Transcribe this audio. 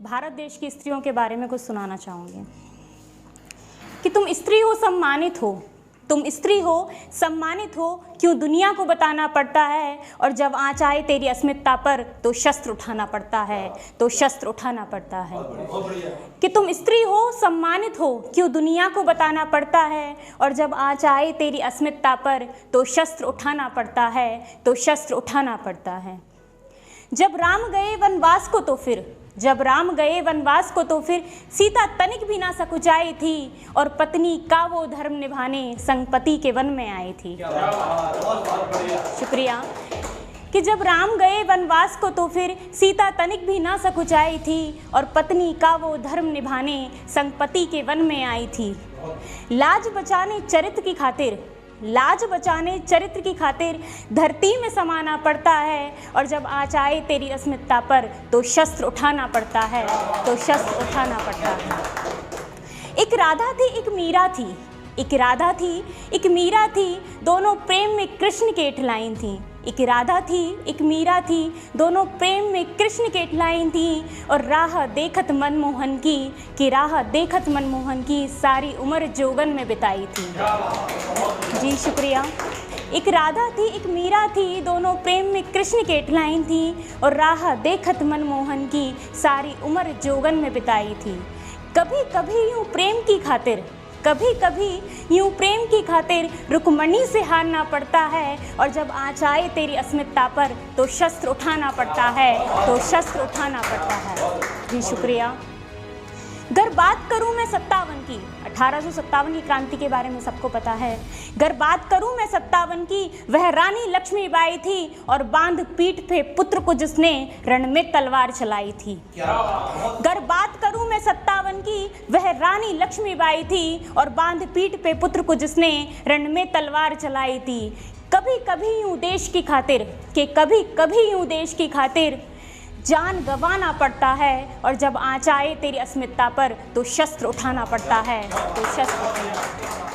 भारत देश की स्त्रियों के बारे में कुछ सुनाना चाहूँगी कि तुम स्त्री हो, सम्मानित हो। तुम स्त्री हो, सम्मानित हो, क्यों दुनिया को बताना पड़ता है। और जब आँच आए तेरी अस्मिता पर तो शस्त्र उठाना पड़ता है, तो शस्त्र उठाना पड़ता है। कि तुम स्त्री हो, सम्मानित हो, क्यों दुनिया को बताना पड़ता है। और जब आँच आए तेरी अस्मिता पर तो शस्त्र उठाना पड़ता है, तो शस्त्र उठाना पड़ता है। जब राम गए वनवास को तो फिर जब राम गए वनवास को तो फिर सीता तनिक भी ना सकुचाई थी। और पत्नी का वो धर्म निभाने संग पति के वन में आई थी। शुक्रिया। कि जब राम गए वनवास को तो फिर सीता तनिक भी ना सकुचाई थी। और पत्नी का वो धर्म निभाने संग पति के वन में आई थी। लाज बचाने चरित्र की खातिर लाज बचाने चरित्र की खातिर धरती में समाना पड़ता है। और जब आँच आए तेरी अस्मिता पर तो शस्त्र उठाना पड़ता है, तो शस्त्र उठाना पड़ता है। एक राधा थी, एक मीरा थी। एक राधा थी, एक मीरा थी, दोनों प्रेम में कृष्ण के इठलाइन थी। एक राधा थी, एक मीरा थी, दोनों प्रेम में कृष्ण के इठलाइन थी। और राह देखत मनमोहन की, कि राह देखत मनमोहन की सारी उम्र जोगन में बिताई थी। जी शुक्रिया। एक राधा थी, एक मीरा थी, दोनों प्रेम में कृष्ण के इठलाइन थी। और राह देखत मनमोहन की सारी उम्र जोगन में बिताई थी। कभी कभी यूँ प्रेम की खातिर कभी कभी यूँ प्रेम की खातिर रुक्मणी से हारना पड़ता है। और जब आँच आए तेरी अस्मिता पर तो शस्त्र उठाना पड़ता है, तो शस्त्र उठाना पड़ता है। जी शुक्रिया। अगर बात करूं मैं 57 की, 1857 की क्रांति के बारे में सबको पता है। अगर बात करूं मैं 57 की, वह रानी लक्ष्मीबाई थी। और बांध पीठ पे पुत्र को जिसने रण में तलवार चलाई थी। अगर बात करूं मैं 57 की, वह रानी लक्ष्मीबाई थी। और बांध पीठ पे पुत्र को जिसने रण में तलवार चलाई थी। कभी कभी यूँ देश की खातिर कभी कभी यूँ देश की खातिर जान गंवाना पड़ता है। और जब आँच आए तेरी अस्मिता पर तो शस्त्र उठाना पड़ता है, तो शस्त्र उठाना।